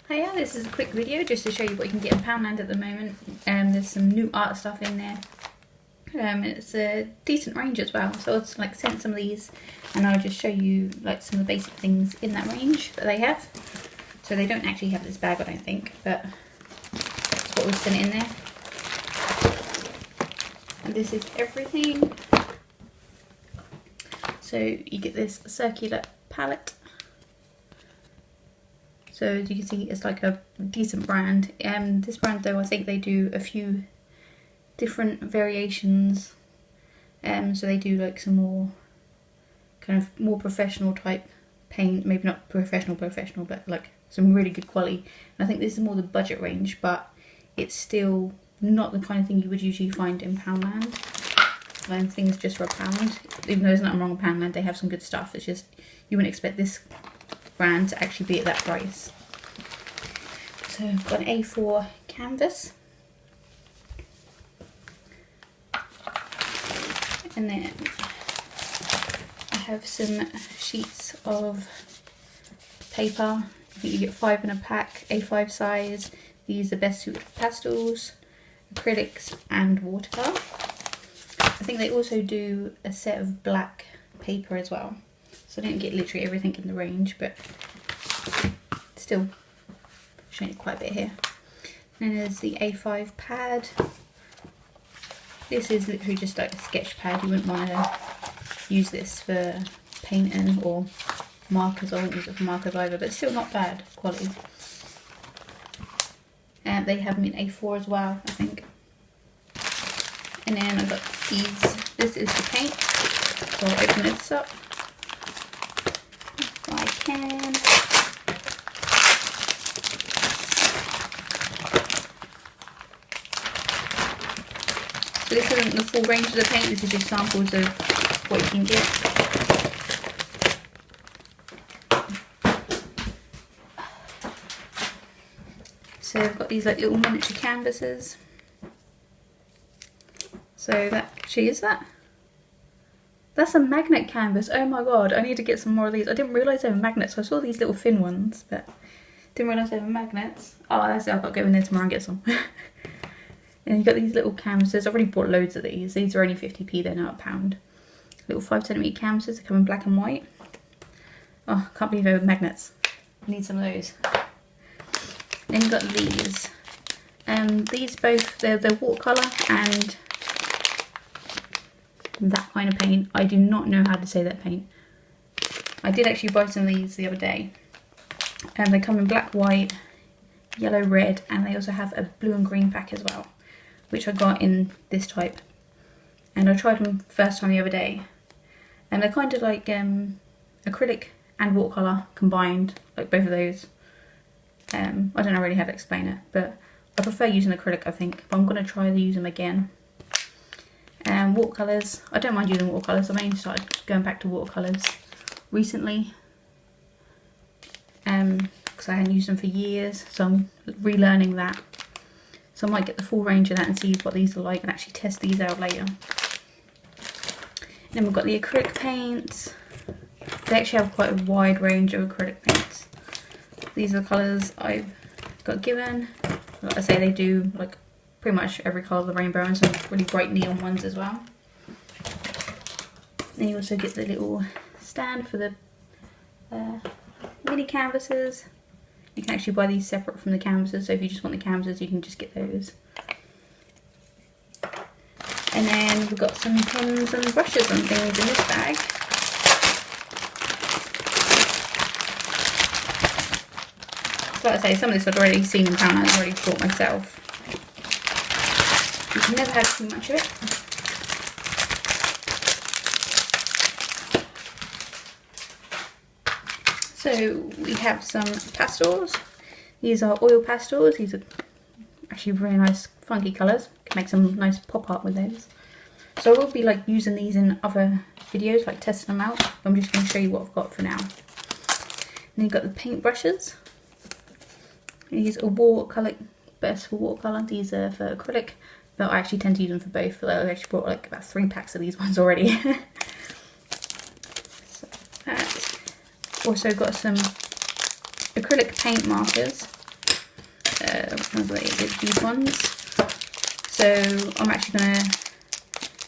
Hiya, this is a quick video just to show you what you can get in Poundland at the moment. There's some new art stuff in there. It's a decent range as well, so I'll like send some of these and I'll just show you like some of the basic things in that range that they have. So they don't actually have this bag, I don't think, but that's what was sent in there. And this is everything. So you get this circular palette. So as you can see, it's like a decent brand. This brand though, I think they do a few different variations. So they do like some more kind of more professional type paint, maybe not professional, but like some really good quality. And I think this is more the budget range, but it's still not the kind of thing you would usually find in Poundland. And things just for £1. Even though there's nothing wrong with Poundland, they have some good stuff. It's just you wouldn't expect this brand to actually be at that price. So I've got an A4 canvas, and then I have some sheets of paper. I think you get 5 in a pack, A5 size. These are best suited for pastels, acrylics and watercolor. I think they also do a set of black paper as well. So I didn't get literally everything in the range, but still showing quite a bit here. And then there's the A5 pad. This is literally just like a sketch pad. You wouldn't want to use this for painting or markers. I wouldn't use it for markers either, but it's still not bad quality. And they have them in A4 as well, I think. And then I've got these. This is the paint. So I'll open this up. If I can. So this isn't the full range of the paint, this is just samples of what you can get. So I've got these like little miniature canvases. So that actually is that. That's a magnet canvas. Oh my god, I need to get some more of these. I didn't realise they were magnets. I saw these little thin ones, but didn't realise they were magnets. Oh, that's it. I've got to go in there tomorrow and get some. And you've got these little canvases. I've already bought loads of these. These are only 50p, they're now £1. Little 5cm canvases. They come in black and white. Oh, I can't believe they were magnets. I need some of those. Then you've got these. These both, they're watercolour and that kind of paint. I do not know how to say that paint. I did actually buy some of these the other day. And they come in black, white, yellow, red, and they also have a blue and green pack as well, which I got in this type. And I tried them first time the other day. And they're kind of like acrylic and watercolour combined, like both of those. I don't know really how to explain it, but I prefer using acrylic, I think. But I'm going to try to use them again. Watercolours. I don't mind using watercolours. I've only started going back to watercolours recently. Because I hadn't used them for years, so I'm relearning that. So I might get the full range of that and see what these are like and actually test these out later. Then we've got the acrylic paints. They actually have quite a wide range of acrylic paints. These are the colours I've got given. Like I say, they do like pretty much every colour of the rainbow and some really bright neon ones as well. Then you also get the little stand for the mini canvases. You can actually buy these separate from the canvases, so if you just want the canvases you can just get those. And then we've got some pens and brushes and things in this bag. So like I say, some of this I've already seen in Poundland, I've already bought myself. You can never have too much of it. So we have some pastels. These are oil pastels. These are actually really nice funky colours. Can make some nice pop art with those. So I will be like using these in other videos, like testing them out. I'm just going to show you what I've got for now. And then you've got the paint brushes. These are watercolour, best for watercolour. These are for acrylic, but I actually tend to use them for both. I've actually bought like about 3 packs of these ones already. So that. Also got some acrylic paint markers. these ones. So I'm actually going to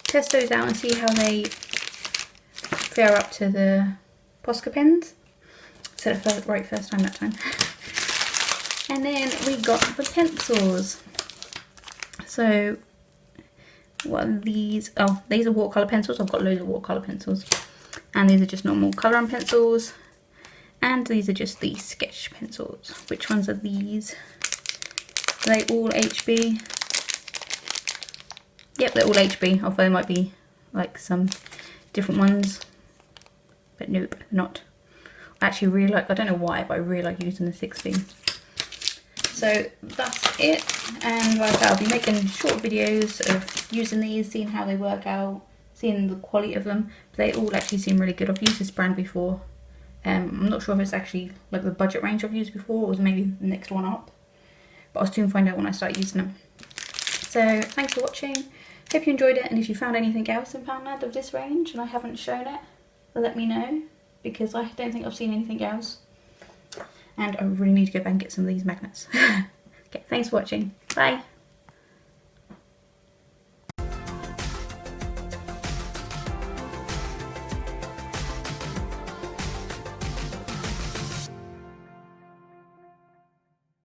test those out and see how they fare up to the Posca pens. Said it right first time that time. And then we got the pencils. So what are these? Oh, these are watercolor pencils. I've got loads of watercolor pencils. And these are just normal colouring pencils. And these are just the sketch pencils. Which ones are these? Are they all HB? Yep, they're all HB, although there might be like some different ones. But nope, not. I actually really like, I don't know why, but I really like using the 6B. So that's it, and like I'll be making short videos of using these, seeing how they work out, seeing the quality of them. But they all actually seem really good. I've used this brand before. I'm not sure if it's actually like the budget range I've used before, or was maybe the next one up. But I'll soon find out when I start using them. So thanks for watching. Hope you enjoyed it, and if you found anything else in Poundland of this range and I haven't shown it, let me know, because I don't think I've seen anything else. And I really need to go back and get some of these magnets. Okay, thanks for watching. Bye.